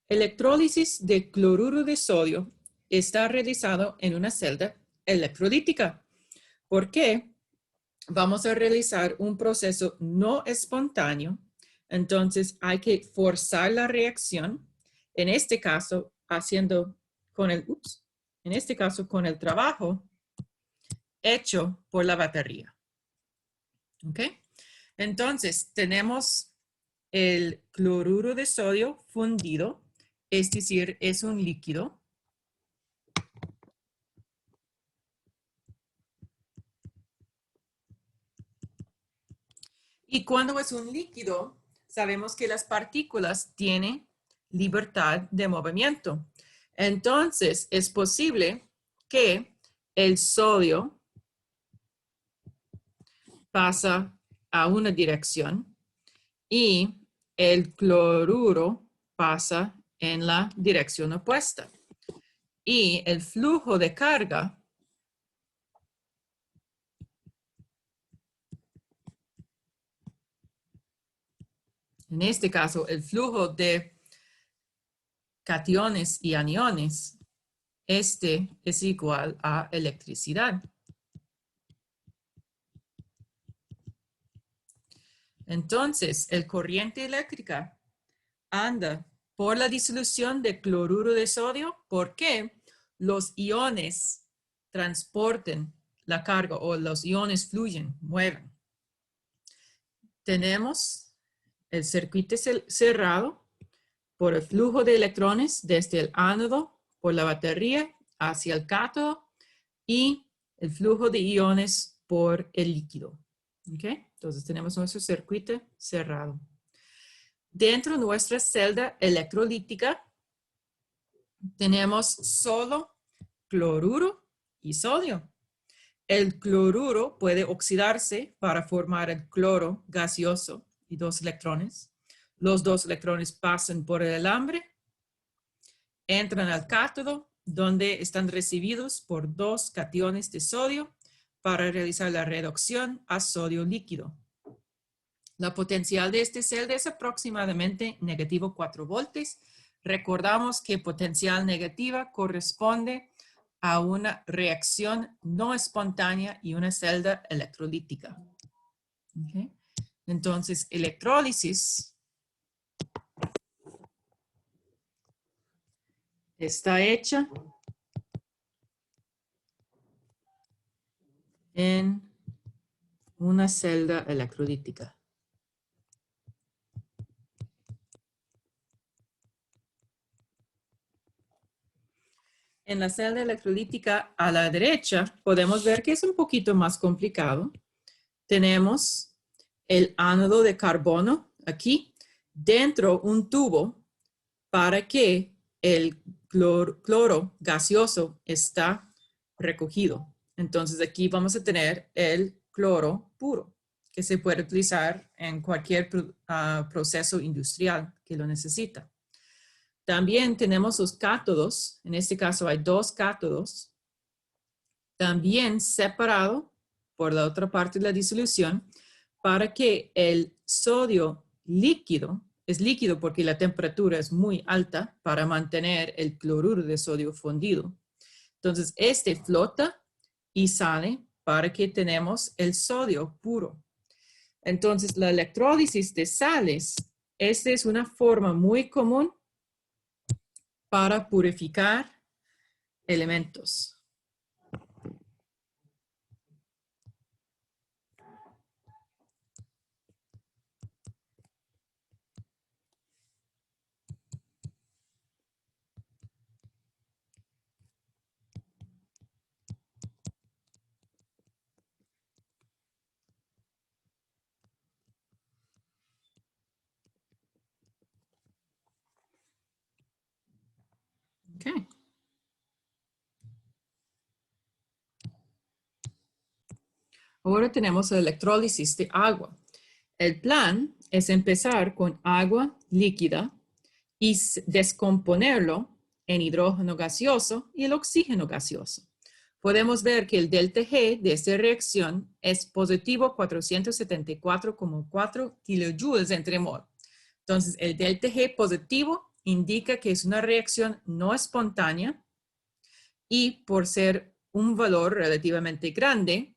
Electrólisis de cloruro de sodio está realizado en una celda electrolítica. ¿Por qué? Vamos a realizar un proceso no espontáneo, entonces hay que forzar la reacción, en este caso con el trabajo hecho por la batería. ¿Ok? Entonces tenemos el cloruro de sodio fundido, es decir, es un líquido. Y cuando es un líquido, sabemos que las partículas tienen libertad de movimiento. Entonces, es posible que el sodio pasa a una dirección y el cloruro pasa en la dirección opuesta. Y el flujo de carga en este caso, el flujo de cationes y aniones, este es igual a electricidad. Entonces, el corriente eléctrica anda por la disolución de cloruro de sodio porque los iones transportan la carga o los iones fluyen, mueven. Tenemos el circuito cerrado por el flujo de electrones desde el ánodo por la batería hacia el cátodo y el flujo de iones por el líquido. ¿Okay? Entonces tenemos nuestro circuito cerrado. Dentro de nuestra celda electrolítica tenemos solo cloruro y sodio. El cloruro puede oxidarse para formar el cloro gaseoso y 2 electrones. Los 2 electrones pasan por el alambre, entran al cátodo, donde están recibidos por 2 cationes de sodio para realizar la reducción a sodio líquido. La potencial de esta celda es aproximadamente negativo 4 voltios. Recordamos que potencial negativa corresponde a una reacción no espontánea y una celda electrolítica. ¿Okay? Entonces, electrólisis está hecha en una celda electrolítica. En la celda electrolítica a la derecha podemos ver que es un poquito más complicado. Tenemos el ánodo de carbono aquí, dentro un tubo para que el cloro gaseoso está recogido. Entonces aquí vamos a tener el cloro puro, que se puede utilizar en cualquier proceso industrial que lo necesita. También tenemos los cátodos, en este caso hay 2 cátodos, también separado por la otra parte de la disolución, para que el sodio líquido, es líquido porque la temperatura es muy alta para mantener el cloruro de sodio fundido. Entonces, este flota y sale para que tenemos el sodio puro. Entonces, la electrólisis de sales, esta es una forma muy común para purificar elementos. Okay. Ahora tenemos la electrólisis de agua. El plan es empezar con agua líquida y descomponerlo en hidrógeno gaseoso y el oxígeno gaseoso. Podemos ver que el delta G de esta reacción es positivo 474,4 kilojoules entre mol. Entonces, el delta G positivo indica que es una reacción no espontánea y por ser un valor relativamente grande,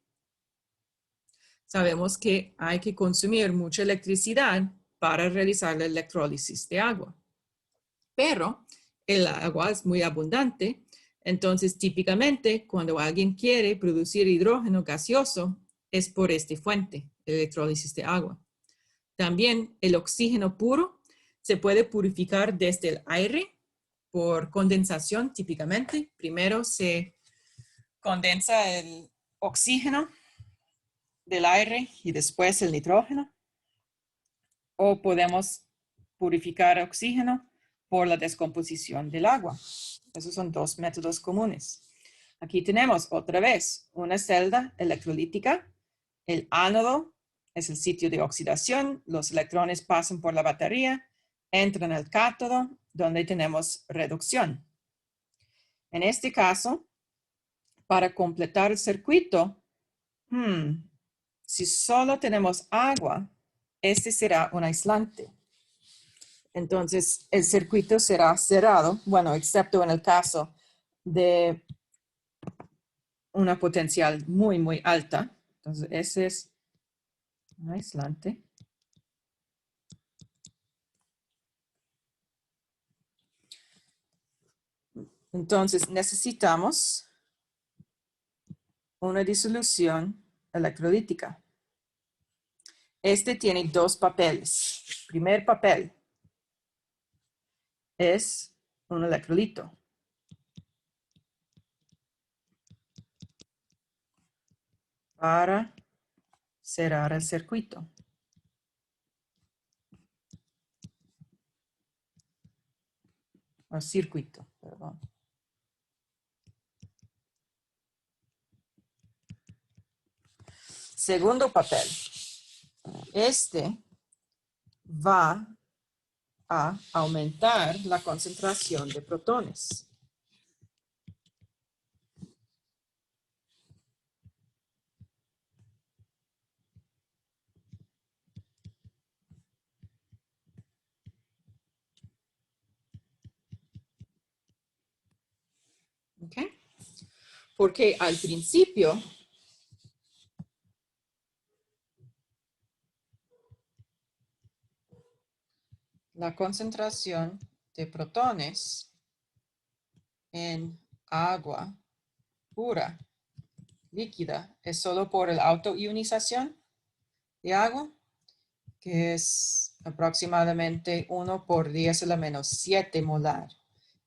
sabemos que hay que consumir mucha electricidad para realizar la electrólisis de agua. Pero el agua es muy abundante, entonces típicamente cuando alguien quiere producir hidrógeno gaseoso es por esta fuente, electrólisis de agua. También el oxígeno puro se puede purificar desde el aire por condensación típicamente. Primero se condensa el oxígeno del aire y después el nitrógeno. O podemos purificar oxígeno por la descomposición del agua. Esos son dos métodos comunes. Aquí tenemos otra vez una celda electrolítica. El ánodo es el sitio de oxidación. Los electrones pasan por la batería, entran al cátodo, donde tenemos reducción. En este caso, para completar el circuito, si solo tenemos agua, este será un aislante. Entonces, el circuito será cerrado, bueno, excepto en el caso de una potencial muy, muy alta. Entonces, ese es un aislante. Entonces, necesitamos una disolución electrolítica. Este tiene dos papeles. El primer papel es un electrolito. Para cerrar el circuito. O circuito, perdón. Segundo papel. Este va a aumentar la concentración de protones. ¿Okay? Porque al principio la concentración de protones en agua pura, líquida, es solo por la autoionización de agua, que es aproximadamente 1 por 10 a la menos 7 molar.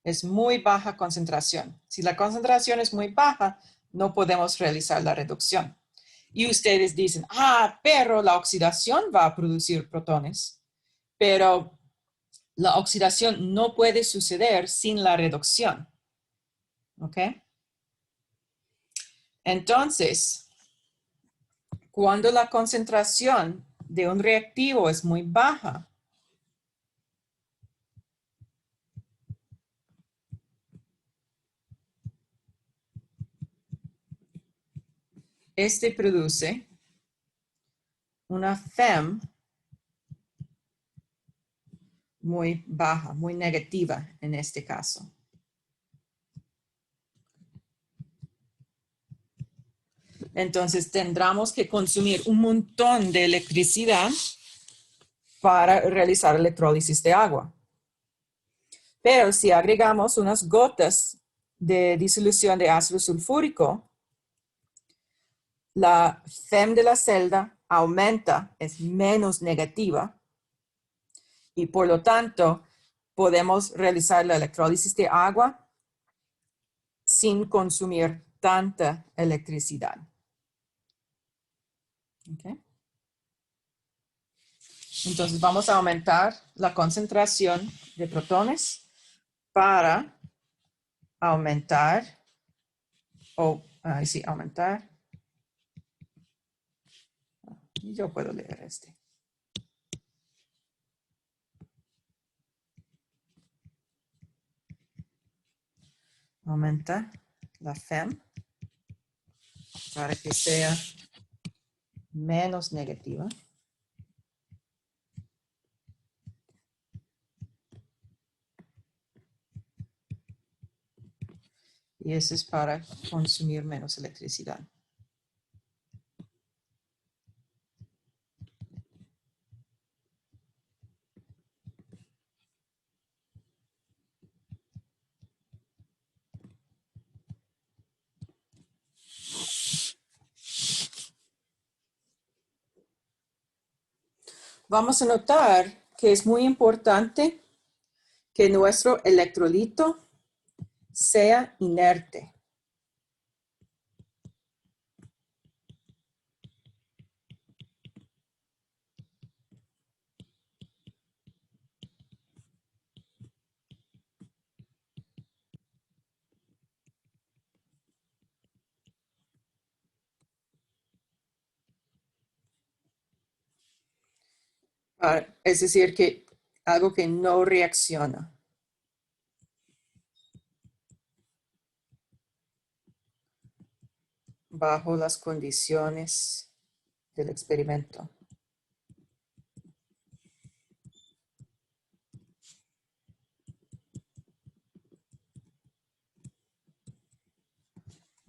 Es muy baja concentración. Si la concentración es muy baja, no podemos realizar la reducción. Y ustedes dicen, pero la oxidación va a producir protones. Pero la oxidación no puede suceder sin la reducción. ¿Ok? Entonces, cuando la concentración de un reactivo es muy baja, este produce una FEM muy baja, muy negativa en este caso. Entonces tendremos que consumir un montón de electricidad para realizar electrólisis de agua. Pero si agregamos unas gotas de disolución de ácido sulfúrico, la FEM de la celda aumenta, es menos negativa y por lo tanto podemos realizar la electrólisis de agua sin consumir tanta electricidad. Okay. Entonces vamos a aumentar la concentración de protones para aumentar, aumentar. Yo puedo leer este. Aumenta la FEM para que sea menos negativa. Y eso es para consumir menos electricidad. Vamos a notar que es muy importante que nuestro electrolito sea inerte. Es decir, que algo que no reacciona bajo las condiciones del experimento.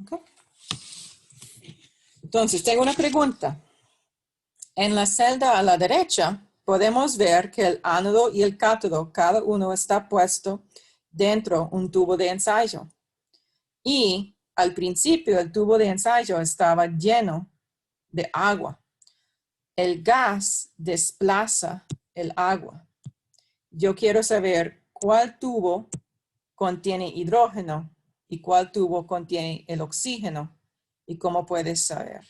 Okay. Entonces, tengo una pregunta. En la celda a la derecha, podemos ver que el ánodo y el cátodo, cada uno está puesto dentro de un tubo de ensayo. Y al principio el tubo de ensayo estaba lleno de agua. El gas desplaza el agua. Yo quiero saber cuál tubo contiene hidrógeno y cuál tubo contiene el oxígeno. ¿Y cómo puedes saber?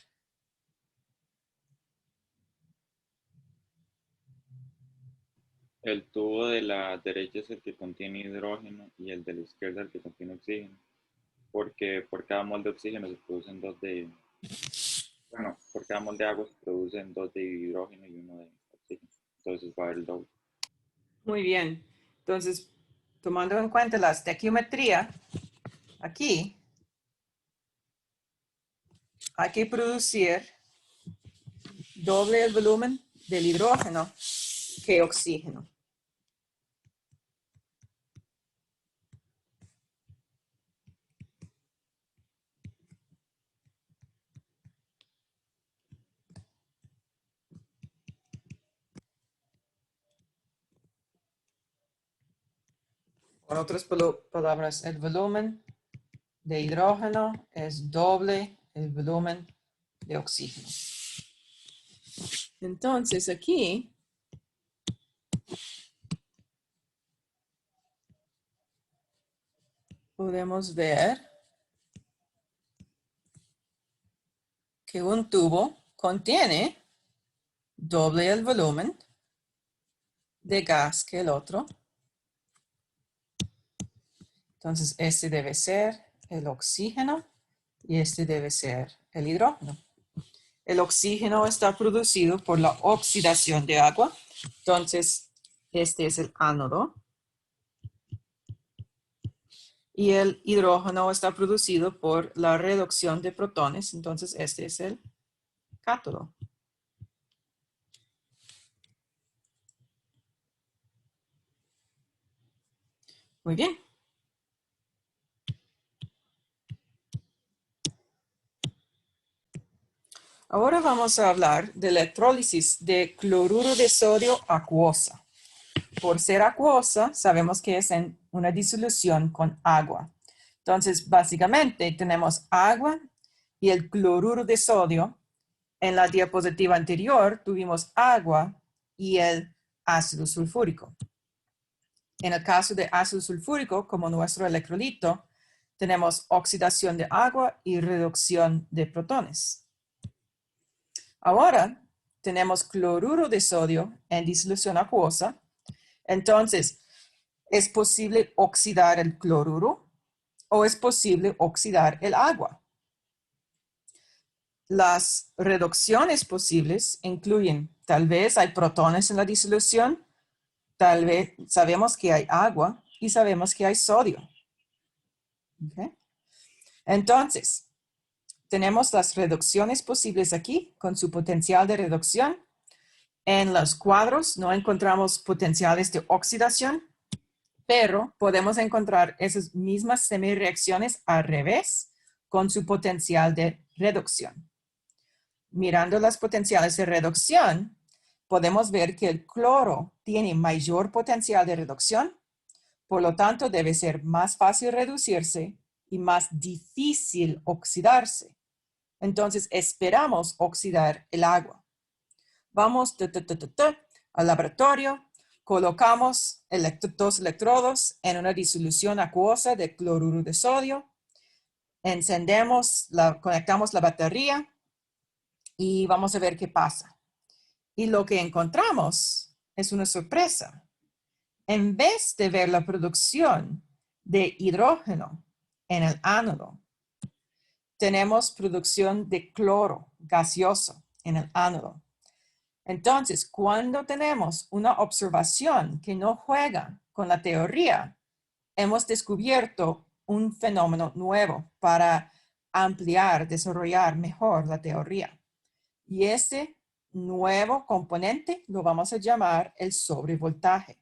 El tubo de la derecha es el que contiene hidrógeno y el de la izquierda el que contiene oxígeno. Porque por cada mol de oxígeno se producen por cada mol de agua se producen 2 de hidrógeno y 1 de oxígeno. Entonces va a haber el doble. Muy bien. Entonces, tomando en cuenta la estequiometría, aquí hay que producir doble el volumen del hidrógeno que oxígeno. Con otras palabras, el volumen de hidrógeno es doble el volumen de oxígeno. Entonces aquí podemos ver que un tubo contiene doble el volumen de gas que el otro. Entonces este debe ser el oxígeno y este debe ser el hidrógeno. El oxígeno está producido por la oxidación de agua. Entonces, este es el ánodo. Y el hidrógeno está producido por la reducción de protones. Entonces, este es el cátodo. Muy bien. Ahora vamos a hablar de electrólisis de cloruro de sodio acuosa. Por ser acuosa, sabemos que es en una disolución con agua. Entonces, básicamente, tenemos agua y el cloruro de sodio. En la diapositiva anterior, tuvimos agua y el ácido sulfúrico. En el caso de ácido sulfúrico, como nuestro electrolito, tenemos oxidación de agua y reducción de protones. Ahora tenemos cloruro de sodio en disolución acuosa. Entonces, ¿es posible oxidar el cloruro o es posible oxidar el agua? Las reducciones posibles incluyen, tal vez hay protones en la disolución, tal vez sabemos que hay agua y sabemos que hay sodio. ¿Okay? Entonces, tenemos las reducciones posibles aquí con su potencial de reducción. En los cuadros no encontramos potenciales de oxidación. Pero podemos encontrar esas mismas semireacciones al revés con su potencial de reducción. Mirando las potenciales de reducción, podemos ver que el cloro tiene mayor potencial de reducción, por lo tanto debe ser más fácil reducirse y más difícil oxidarse. Entonces esperamos oxidar el agua. Vamos al laboratorio, colocamos dos electrodos en una disolución acuosa de cloruro de sodio, conectamos la batería y vamos a ver qué pasa. Y lo que encontramos es una sorpresa. En vez de ver la producción de hidrógeno en el ánodo, tenemos producción de cloro gaseoso en el ánodo. Entonces, cuando tenemos una observación que no juega con la teoría, hemos descubierto un fenómeno nuevo para ampliar, desarrollar mejor la teoría. Y ese nuevo componente lo vamos a llamar el sobrevoltaje.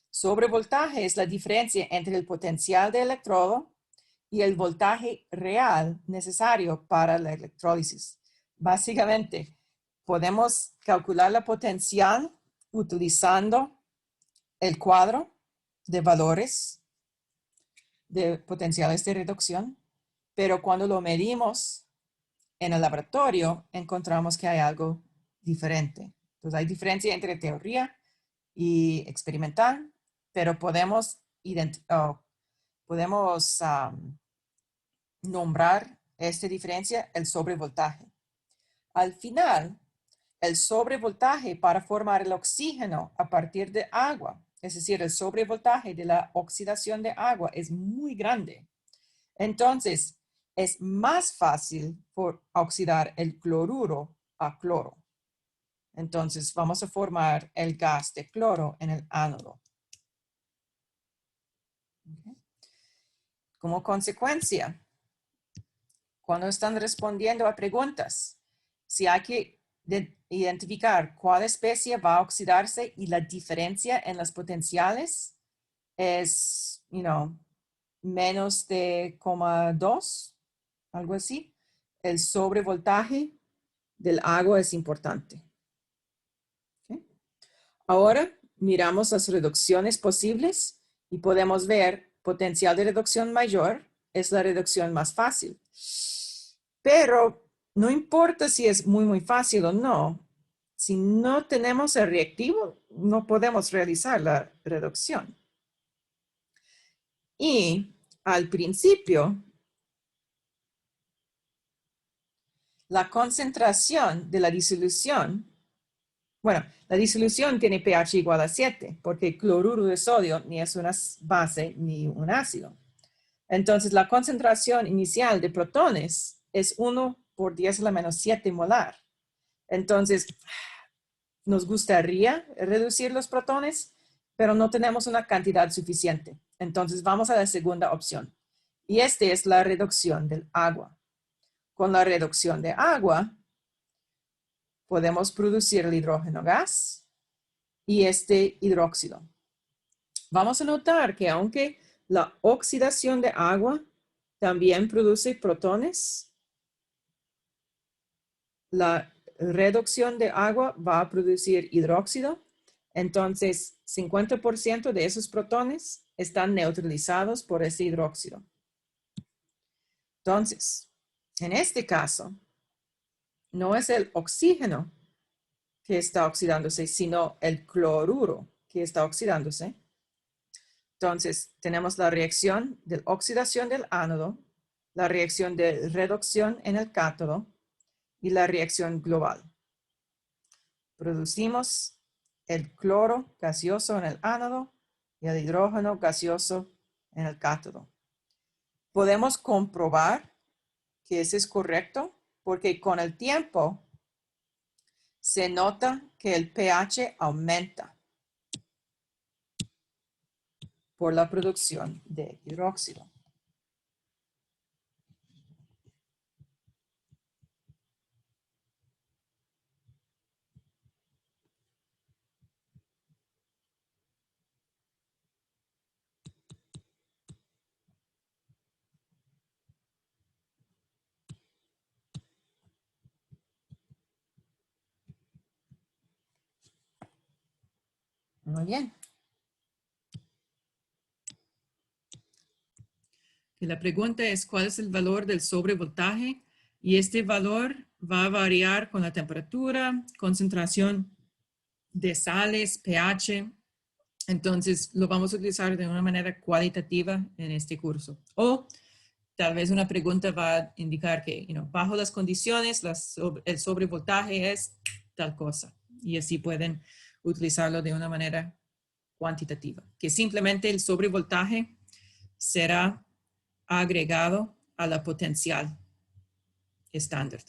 Sobrevoltaje es la diferencia entre el potencial de electrodo y el voltaje real necesario para la electrólisis. Básicamente, podemos calcular la potencial utilizando el cuadro de valores de potenciales de reducción, pero cuando lo medimos en el laboratorio, encontramos que hay algo diferente. Entonces, hay diferencia entre teoría y experimental, pero podemos nombrar esta diferencia el sobrevoltaje. Al final, el sobrevoltaje para formar el oxígeno a partir de agua, es decir, el sobrevoltaje de la oxidación de agua es muy grande. Entonces, es más fácil por oxidar el cloruro a cloro. Entonces, vamos a formar el gas de cloro en el ánodo. Okay. Como consecuencia, cuando están respondiendo a preguntas, si hay que identificar cuál especie va a oxidarse y la diferencia en las potenciales es, menos de 0,2, algo así, el sobrevoltaje del agua es importante. Okay. Ahora miramos las reducciones posibles y podemos ver potencial de reducción mayor es la reducción más fácil. Pero no importa si es muy fácil o no, si no tenemos el reactivo, no podemos realizar la reducción. Y al principio, la concentración de la disolución, la disolución tiene pH igual a 7, porque el cloruro de sodio ni es una base ni un ácido. Entonces, la concentración inicial de protones es 1 por 10 a la menos 7 molar. Entonces, nos gustaría reducir los protones, pero no tenemos una cantidad suficiente. Entonces, vamos a la segunda opción. Y esta es la reducción del agua. Con la reducción de agua, podemos producir el hidrógeno gas y este hidróxido. Vamos a notar que aunque la oxidación de agua también produce protones, la reducción de agua va a producir hidróxido. Entonces, 50% de esos protones están neutralizados por ese hidróxido. Entonces, en este caso, no es el oxígeno que está oxidándose, sino el cloruro que está oxidándose. Entonces, tenemos la reacción de oxidación del ánodo, la reacción de reducción en el cátodo y la reacción global. Producimos el cloro gaseoso en el ánodo y el hidrógeno gaseoso en el cátodo. Podemos comprobar que eso es correcto porque con el tiempo se nota que el pH aumenta por la producción de hidróxido. Muy bien. Y la pregunta es, ¿cuál es el valor del sobrevoltaje? Y este valor va a variar con la temperatura, concentración de sales, pH. Entonces, lo vamos a utilizar de una manera cualitativa en este curso. O tal vez una pregunta va a indicar que, bajo las condiciones, el sobrevoltaje es tal cosa. Y así pueden utilizarlo de una manera cuantitativa. Que simplemente el sobrevoltaje será agregado a la potencial estándar.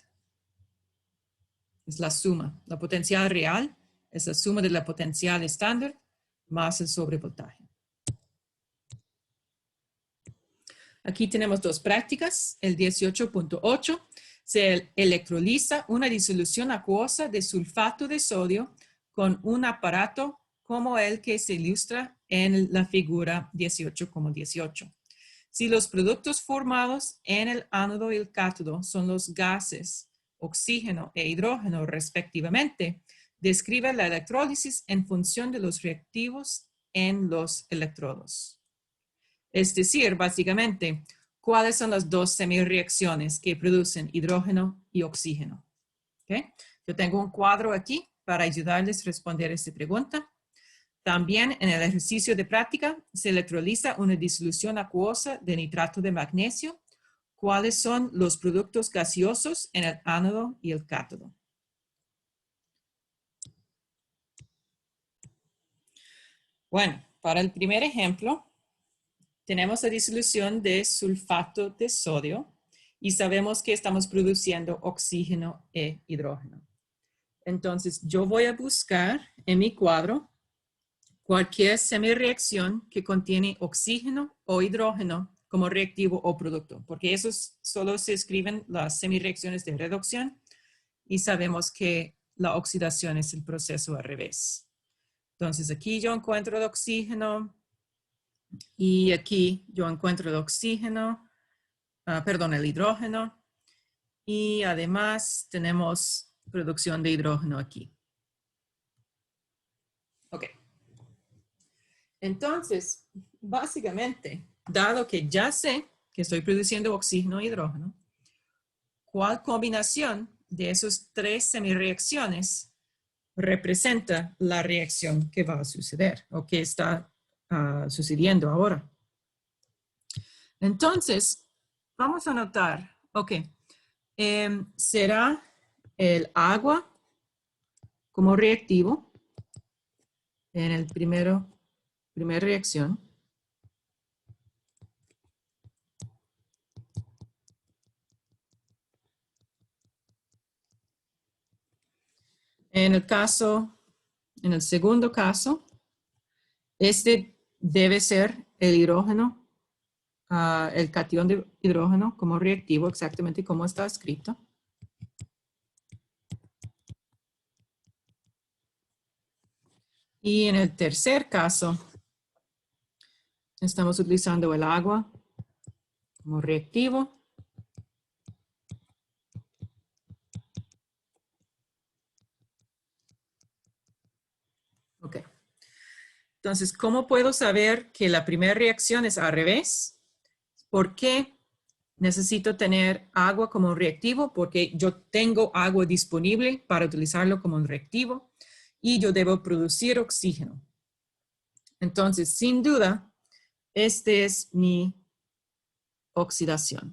Es la suma. La potencial real es la suma de la potencial estándar más el sobrevoltaje. Aquí tenemos dos prácticas. El 18.8 se electroliza una disolución acuosa de sulfato de sodio con un aparato como el que se ilustra en la figura 18.18. Si los productos formados en el ánodo y el cátodo son los gases, oxígeno e hidrógeno respectivamente, describe la electrólisis en función de los reactivos en los electrodos. Es decir, básicamente, ¿cuáles son las dos semirreacciones que producen hidrógeno y oxígeno? ¿Okay? Yo tengo un cuadro aquí para ayudarles a responder esta pregunta. También en el ejercicio de práctica se electroliza una disolución acuosa de nitrato de magnesio. ¿Cuáles son los productos gaseosos en el ánodo y el cátodo? Bueno, para el primer ejemplo, tenemos la disolución de sulfato de sodio y sabemos que estamos produciendo oxígeno e hidrógeno. Entonces, yo voy a buscar en mi cuadro cualquier semirreacción que contiene oxígeno o hidrógeno como reactivo o producto, porque esos solo se escriben las semirreacciones de reducción y sabemos que la oxidación es el proceso al revés. Entonces aquí yo encuentro el oxígeno y aquí yo encuentro el oxígeno, el hidrógeno y además tenemos producción de hidrógeno aquí. Ok. Entonces, básicamente, dado que ya sé que estoy produciendo oxígeno e hidrógeno, ¿cuál combinación de esas tres semirreacciones representa la reacción que va a suceder o que está sucediendo ahora? Entonces, vamos a notar, será el agua como reactivo en el primera reacción. En el segundo caso, este debe ser el hidrógeno, el catión de hidrógeno como reactivo, exactamente como está escrito. Y en el tercer caso, estamos utilizando el agua como reactivo. Ok. Entonces, ¿cómo puedo saber que la primera reacción es al revés? ¿Por qué necesito tener agua como un reactivo? Porque yo tengo agua disponible para utilizarlo como un reactivo y yo debo producir oxígeno. Entonces, sin duda, esta es mi oxidación.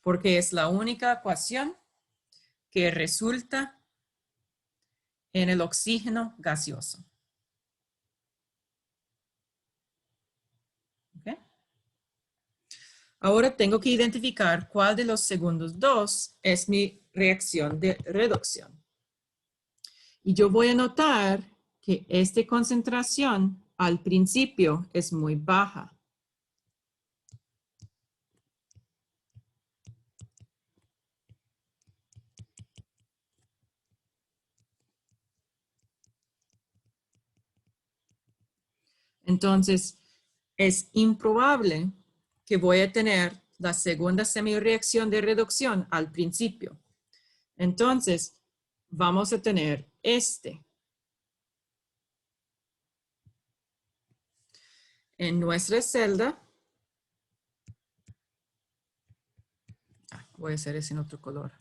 Porque es la única ecuación que resulta en el oxígeno gaseoso. ¿Okay? Ahora tengo que identificar cuál de los segundos dos es mi reacción de reducción. Y yo voy a notar que esta concentración al principio es muy baja. Entonces, es improbable que voy a tener la segunda semirreacción de reducción al principio. Entonces, vamos a tener este. En nuestra celda, voy a hacer ese en otro color.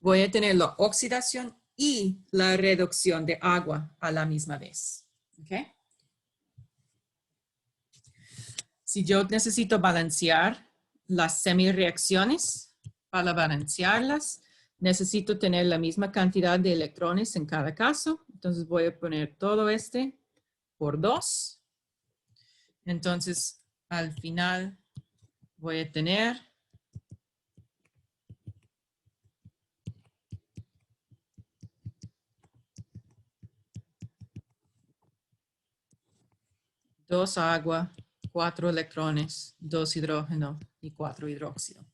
Voy a tener la oxidación y la reducción de agua a la misma vez. ¿Okay? Si yo necesito balancear las semireacciones, para balancearlas, necesito tener la misma cantidad de electrones en cada caso. Entonces voy a poner todo este por 2. Entonces, al final voy a tener dos agua, 4 electrones, 2 hidrógeno y 4 hidróxido.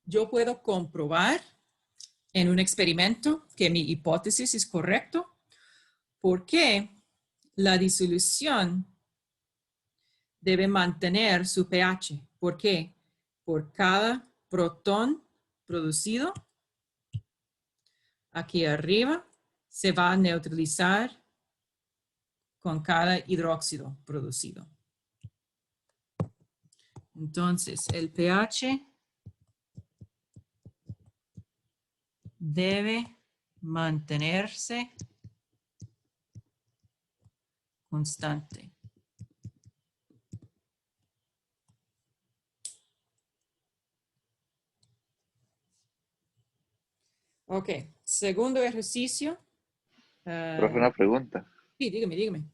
Yo puedo comprobar en un experimento que mi hipótesis es correcta porque la disolución debe mantener su pH. ¿Por qué? Por cada protón producido aquí arriba se va a neutralizar con cada hidróxido producido. Entonces, el pH debe mantenerse constante. Ok, segundo ejercicio. Profe, una pregunta. Sí, dígame.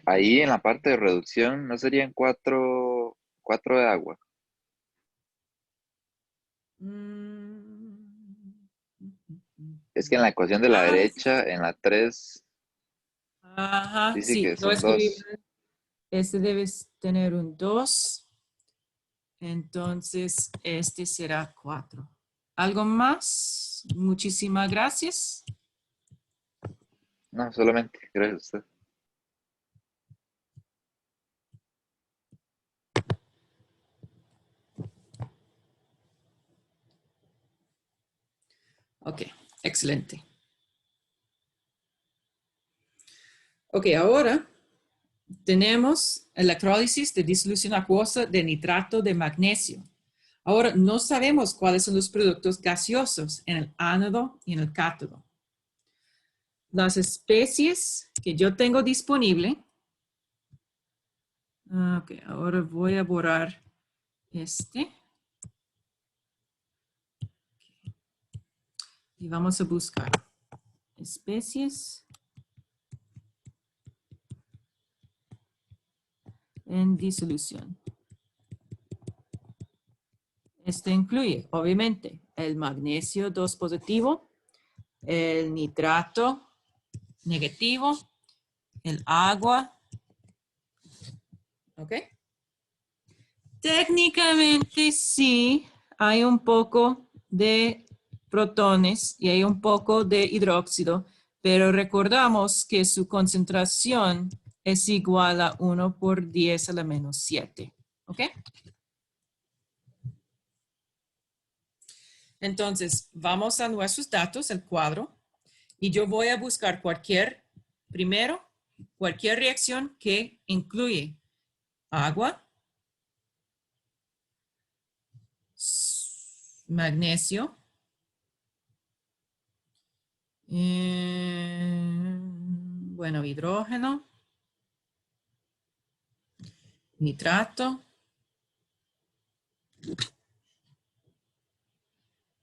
Ahí en la parte de reducción, ¿no serían cuatro de agua? Es que en la ecuación de la derecha, en la 3, Ajá, dice sí, que lo son escribí. 2. Este debe tener un 2. Entonces, este será 4. ¿Algo más? Muchísimas gracias. No, solamente, gracias a usted. Ok, excelente. Ok, ahora tenemos electrólisis de disolución acuosa de nitrato de magnesio. Ahora, no sabemos cuáles son los productos gaseosos en el ánodo y en el cátodo. Las especies que yo tengo disponible. Ok, ahora voy a borrar este. Y vamos a buscar especies en disolución. Este incluye, obviamente, el magnesio 2 positivo, el nitrato negativo, el agua. ¿Ok? Técnicamente sí hay un poco de protones y hay un poco de hidróxido, pero recordamos que su concentración es igual a 1 por 10 a la menos 7. ¿Ok? Entonces, vamos a nuestros datos, el cuadro, y yo voy a buscar cualquier reacción que incluye agua, magnesio, bueno, hidrógeno, nitrato,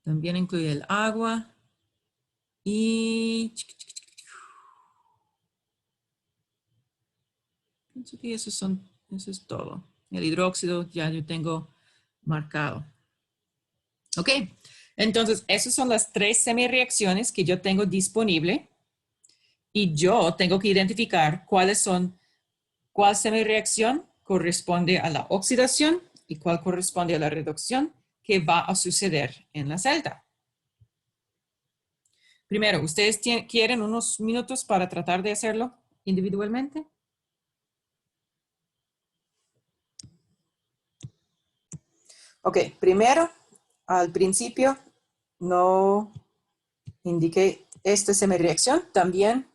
también incluye el agua y pienso que eso es todo. El hidróxido ya yo tengo marcado. Ok, entonces esas son las 3 semireacciones que yo tengo disponible y yo tengo que identificar cuál semireacción corresponde a la oxidación y cuál corresponde a la reducción que va a suceder en la celda. Primero, ¿ustedes quieren unos minutos para tratar de hacerlo individualmente? Ok, primero, al principio, no indiqué esta semireacción. También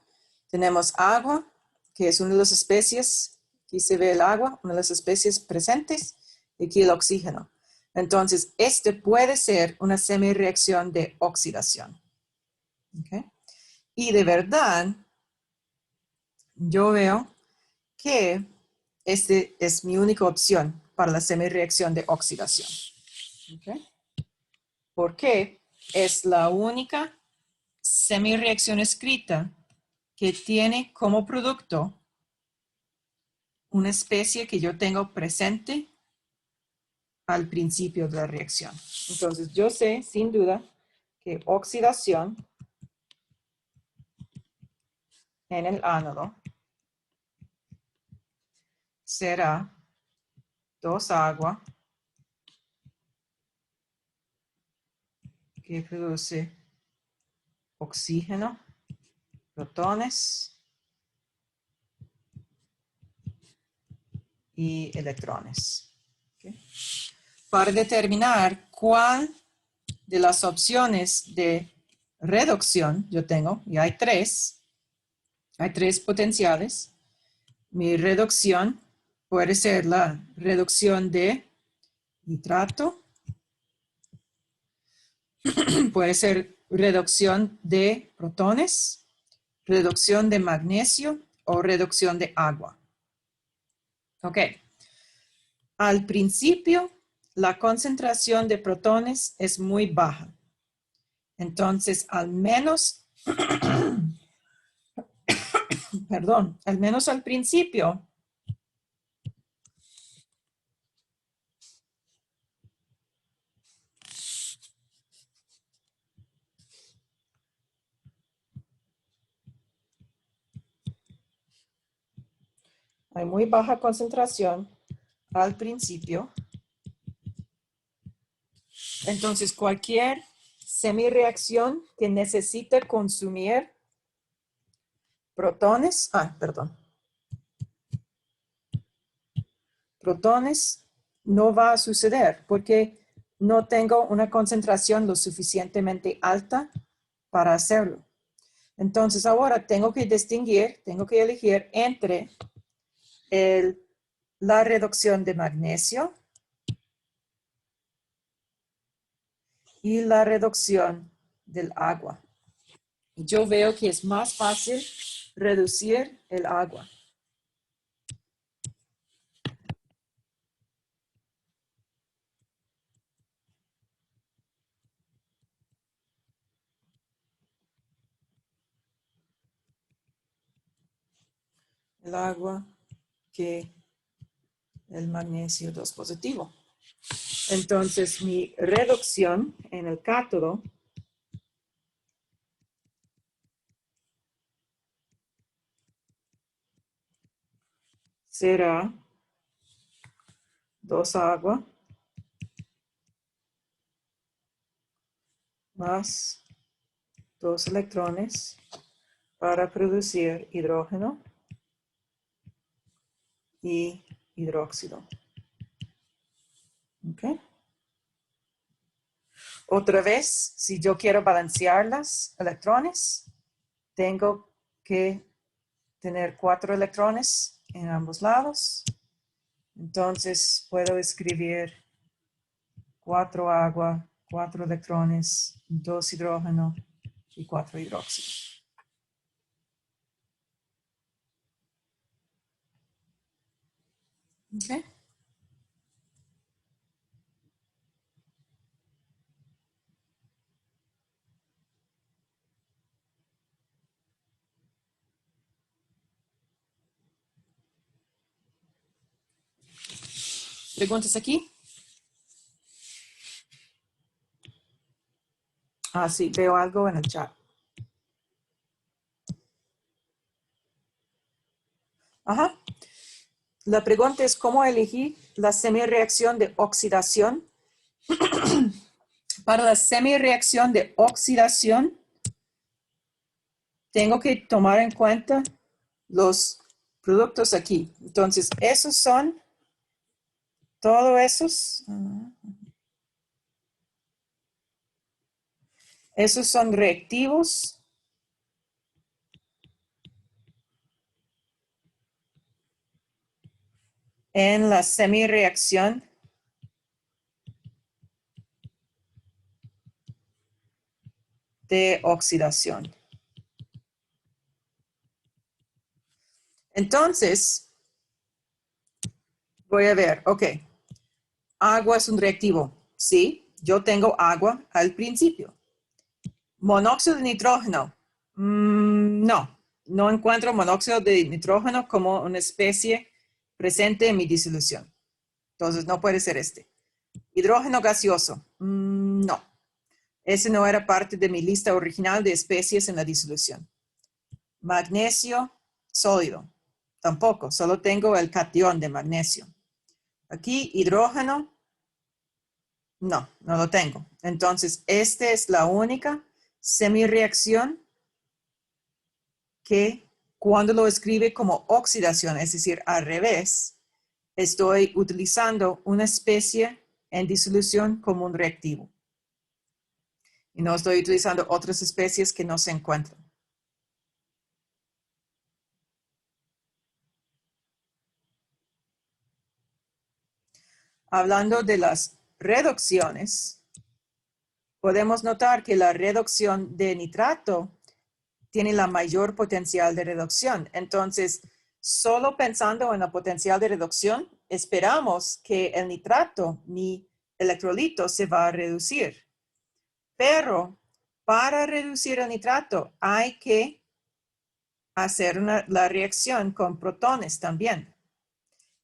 tenemos agua, que es una de las especies, aquí se ve el agua, una de las especies presentes, y aquí el oxígeno. Entonces, este puede ser una semireacción de oxidación. ¿Okay? Y de verdad, yo veo que este es mi única opción para la semireacción de oxidación. ¿Okay? Porque es la única semireacción escrita que tiene como producto una especie que yo tengo presente al principio de la reacción. Entonces, yo sé, sin duda, que oxidación en el ánodo será 2 agua que produce oxígeno, protones y electrones. ¿Okay? Para determinar cuál de las opciones de reducción yo tengo, y hay tres potenciales. Mi reducción puede ser la reducción de nitrato, puede ser reducción de protones, reducción de magnesio o reducción de agua. Ok. Al principio, la concentración de protones es muy baja. Entonces, al menos al principio, hay muy baja concentración al principio. Entonces, cualquier semireacción que necesite consumir protones no va a suceder porque no tengo una concentración lo suficientemente alta para hacerlo. Entonces, ahora tengo que elegir entre la reducción de magnesio y la reducción del agua. Yo veo que es más fácil reducir el agua. El agua que el magnesio 2 positivo. Entonces, mi reducción en el cátodo será 2 agua más 2 electrones para producir hidrógeno y hidróxido. ¿Ok? Otra vez, si yo quiero balancear los electrones, tengo que tener 4 electrones en ambos lados. Entonces, puedo escribir 4 agua, 4 electrones, 2 hidrógeno y 4 hidróxido. ¿Ok? ¿Preguntas aquí? Ah, sí, veo algo en el chat. Ajá. La pregunta es cómo elegí la semireacción de oxidación. Para la semireacción de oxidación, tengo que tomar en cuenta los productos aquí. Entonces, esos son, todos esos son reactivos en la semireacción de oxidación. Entonces, voy a ver, ok, agua es un reactivo. Sí, yo tengo agua al principio. Monóxido de nitrógeno. No encuentro monóxido de nitrógeno como una especie presente en mi disolución. Entonces, no puede ser este. Hidrógeno gaseoso. No. Ese no era parte de mi lista original de especies en la disolución. Magnesio sólido. Tampoco, solo tengo el catión de magnesio. Aquí, hidrógeno. No lo tengo. Entonces, esta es la única semireacción que cuando lo escribe como oxidación, es decir, al revés, estoy utilizando una especie en disolución como un reactivo. Y no estoy utilizando otras especies que no se encuentran. Hablando de las reducciones, podemos notar que la reducción de nitrato tiene la mayor potencial de reducción. Entonces, solo pensando en la potencial de reducción, esperamos que el nitrato, mi electrolito, se va a reducir. Pero para reducir el nitrato hay que hacer la reacción con protones también.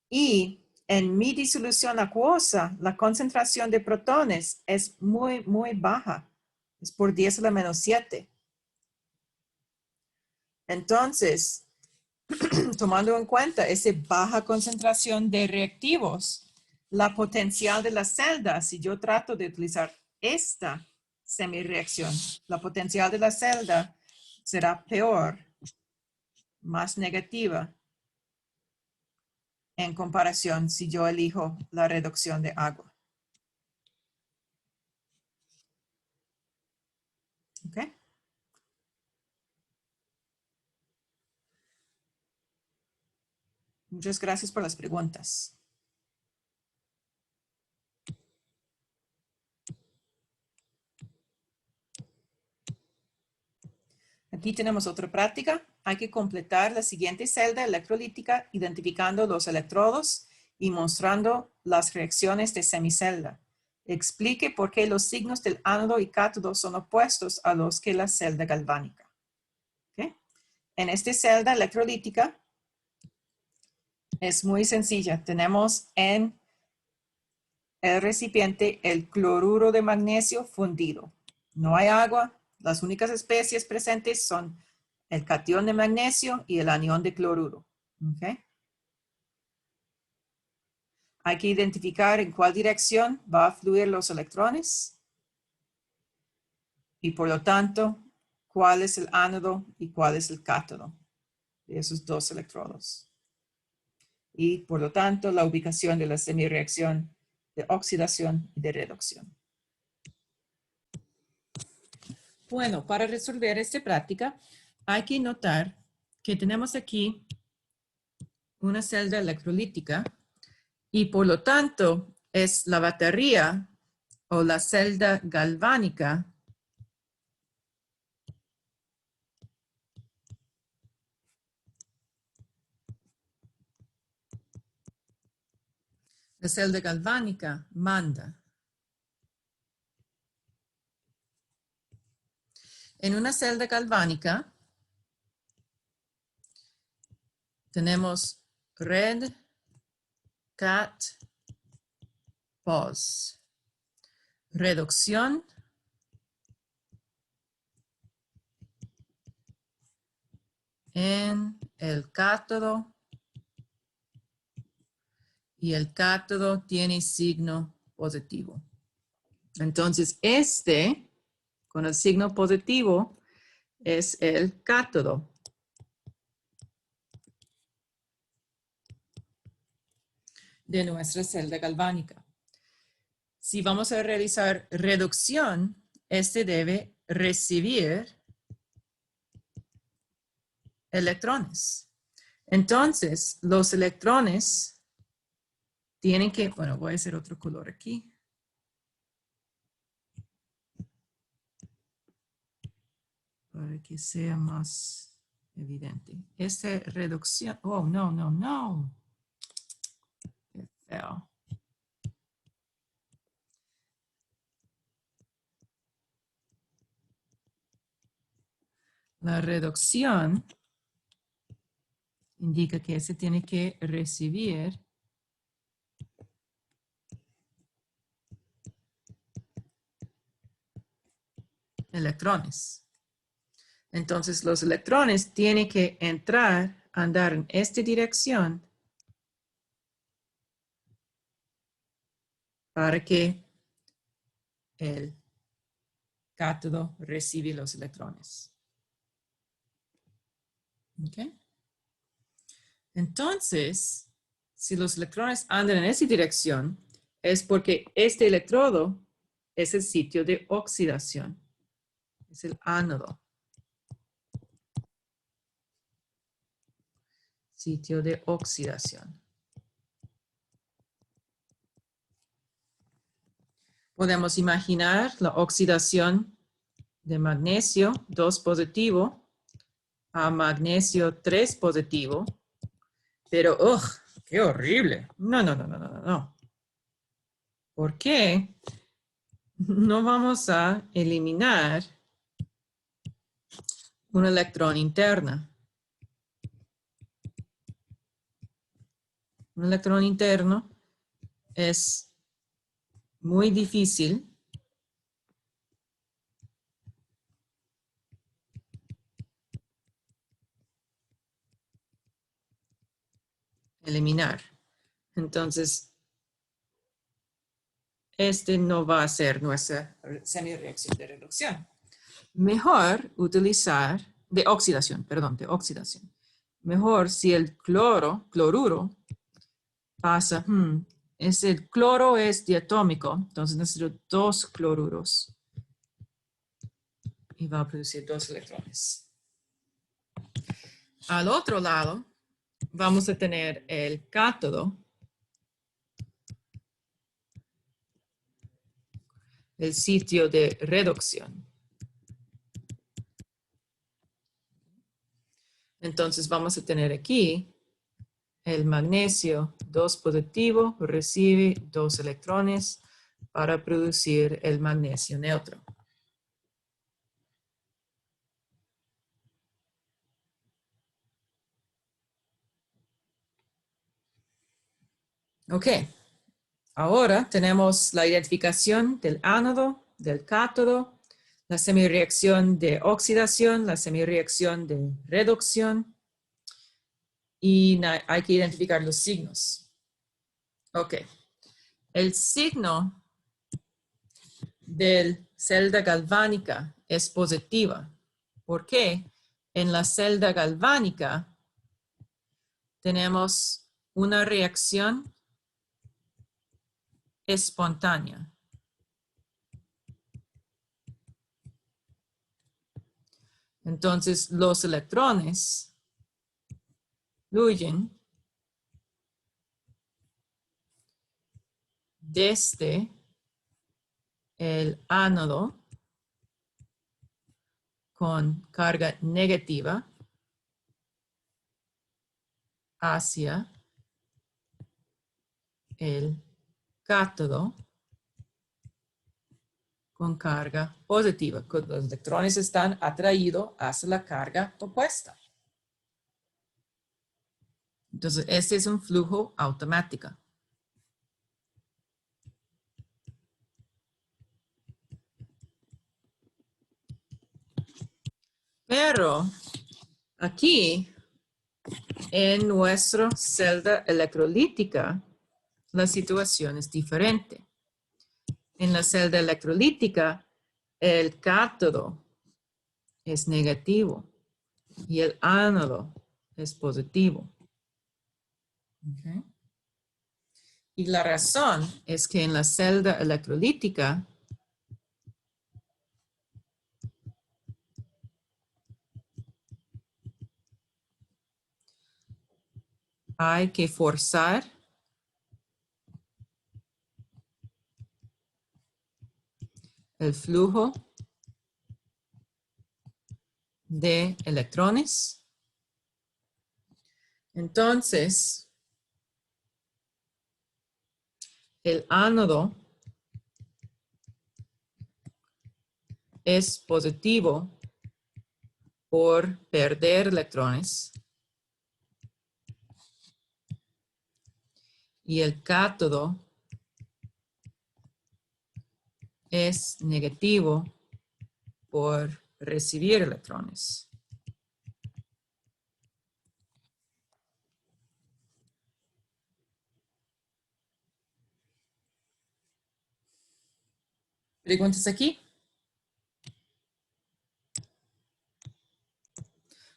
Y en mi disolución acuosa, la concentración de protones es muy, muy baja. Es por 10 a la menos 7. Entonces, tomando en cuenta esa baja concentración de reactivos, la potencial de la celda, si yo trato de utilizar esta semireacción, la potencial de la celda será peor, más negativa, en comparación si yo elijo la reducción de agua. ¿Ok? Muchas gracias por las preguntas. Aquí tenemos otra práctica. Hay que completar la siguiente celda electrolítica identificando los electrodos y mostrando las reacciones de semicelda. Explique por qué los signos del ánodo y cátodo son opuestos a los que la celda galvánica. ¿Okay? En esta celda electrolítica es muy sencilla. Tenemos en el recipiente el cloruro de magnesio fundido. No hay agua. Las únicas especies presentes son el catión de magnesio y el anión de cloruro. ¿Okay? Hay que identificar en cuál dirección va a fluir los electrones y por lo tanto, cuál es el ánodo y cuál es el cátodo de esos dos electrodos. Y por lo tanto, la ubicación de la semireacción de oxidación y de reducción. Bueno, para resolver esta práctica, hay que notar que tenemos aquí una celda electrolítica y por lo tanto es la batería o la celda galvánica la celda galvánica manda. En una celda galvánica tenemos red, cat, pos. Reducción, en el cátodo y el cátodo tiene signo positivo. Entonces, con el signo positivo, es el cátodo. De nuestra celda galvánica. Si vamos a realizar reducción, este debe recibir electrones. Entonces, los electrones tienen que, bueno, voy a hacer otro color aquí. Para que sea más evidente. Esta reducción, oh, no, no, no. Qué feo. La reducción indica que se tiene que recibir electrones. Entonces, los electrones tienen que entrar, andar en esta dirección para que el cátodo reciba los electrones. ¿Ok? Entonces, si los electrones andan en esa dirección, es porque este electrodo es el sitio de oxidación. Es el ánodo. Sitio de oxidación. Podemos imaginar la oxidación de magnesio 2 positivo a magnesio 3 positivo. Pero, ¡ugh! ¡Qué horrible! No, no, no, no, no, no. ¿Por qué no vamos a eliminar un electrón interno? Un electrón interno es muy difícil eliminar. Entonces, este no va a ser nuestra semireacción de reducción. Mejor utilizar, de oxidación, perdón, de oxidación. Mejor si el cloruro, pasa, el cloro es diatómico, entonces necesito 2 cloruros. Y va a producir 2 electrones. Al otro lado, vamos a tener el cátodo, el sitio de reducción. Entonces vamos a tener aquí el magnesio 2 positivo recibe 2 electrones para producir el magnesio neutro. Ok, ahora tenemos la identificación del ánodo, del cátodo, la semireacción de oxidación, la semireacción de reducción y hay que identificar los signos. Ok, el signo del celda galvánica es positiva. ¿Por qué? En la celda galvánica tenemos una reacción espontánea. Entonces, los electrones fluyen desde el ánodo con carga negativa hacia el cátodo con carga positiva. Los electrones están atraídos hacia la carga opuesta. Entonces, este es un flujo automático. Pero aquí, en nuestra celda electrolítica, la situación es diferente. En la celda electrolítica, el cátodo es negativo y el ánodo es positivo. Okay. Y la razón es que en la celda electrolítica hay que forzar el flujo de electrones. Entonces, el ánodo es positivo por perder electrones y el cátodo es negativo por recibir electrones. ¿Preguntas aquí?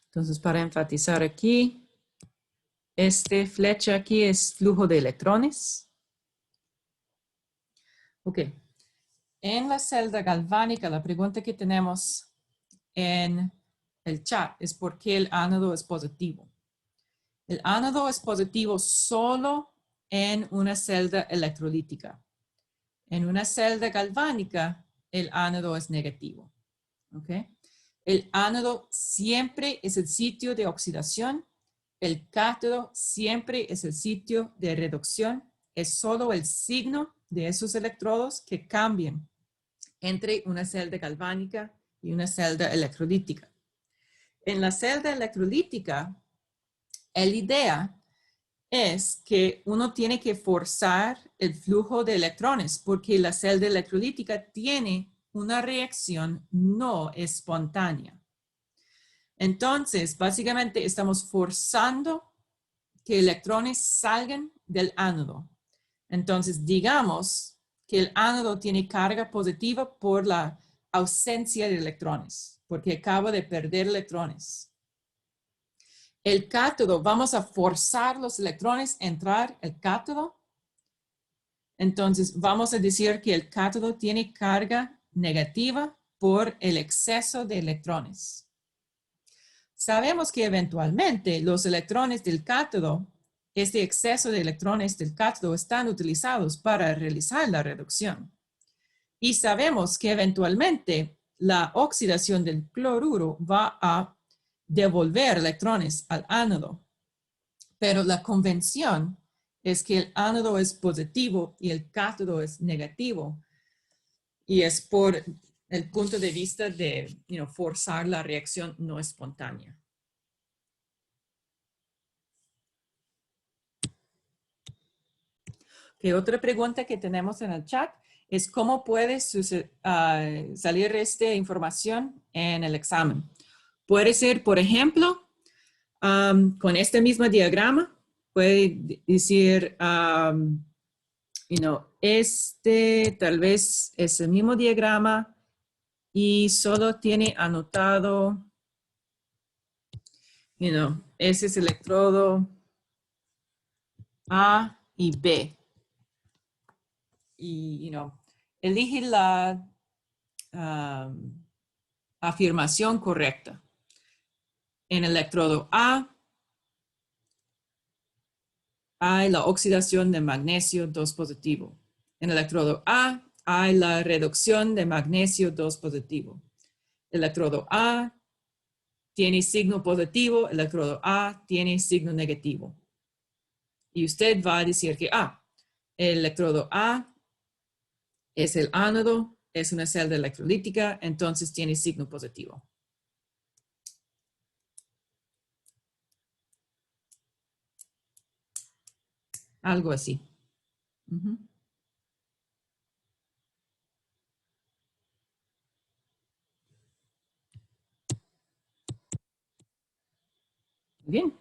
Entonces, para enfatizar aquí, este flecha aquí es flujo de electrones. Ok. En la celda galvánica, la pregunta que tenemos en el chat es por qué el ánodo es positivo. El ánodo es positivo solo en una celda electrolítica. En una celda galvánica, el ánodo es negativo. ¿Okay? El ánodo siempre es el sitio de oxidación. El cátodo siempre es el sitio de reducción. Es solo el signo de esos electrodos que cambian entre una celda galvánica y una celda electrolítica. En la celda electrolítica, la idea es que uno tiene que forzar el flujo de electrones porque la celda electrolítica tiene una reacción no espontánea. Entonces, básicamente estamos forzando que electrones salgan del ánodo. Entonces, digamos que el ánodo tiene carga positiva por la ausencia de electrones, porque acaba de perder electrones. El cátodo, vamos a forzar los electrones a entrar al cátodo. Entonces, vamos a decir que el cátodo tiene carga negativa por el exceso de electrones. Sabemos que eventualmente los electrones del cátodo, este exceso de electrones del cátodo, están utilizados para realizar la reducción. Y sabemos que eventualmente la oxidación del cloruro va a devolver electrones al ánodo. Pero la convención es que el ánodo es positivo y el cátodo es negativo. Y es por el punto de vista de forzar la reacción no espontánea. Okay, otra pregunta que tenemos en el chat es cómo puede salir esta información en el examen. Puede ser, por ejemplo, con este mismo diagrama, puede decir, este tal vez es el mismo diagrama y solo tiene anotado, ese es el electrodo A y B. Y, elige la afirmación correcta. En el electrodo A hay la oxidación de magnesio 2 positivo. En el electrodo A hay la reducción de magnesio 2 positivo. El electrodo A tiene signo positivo, el electrodo A tiene signo negativo. Y usted va a decir que el electrodo A es el ánodo, es una celda electrolítica, entonces tiene signo positivo. Algo así. Bien.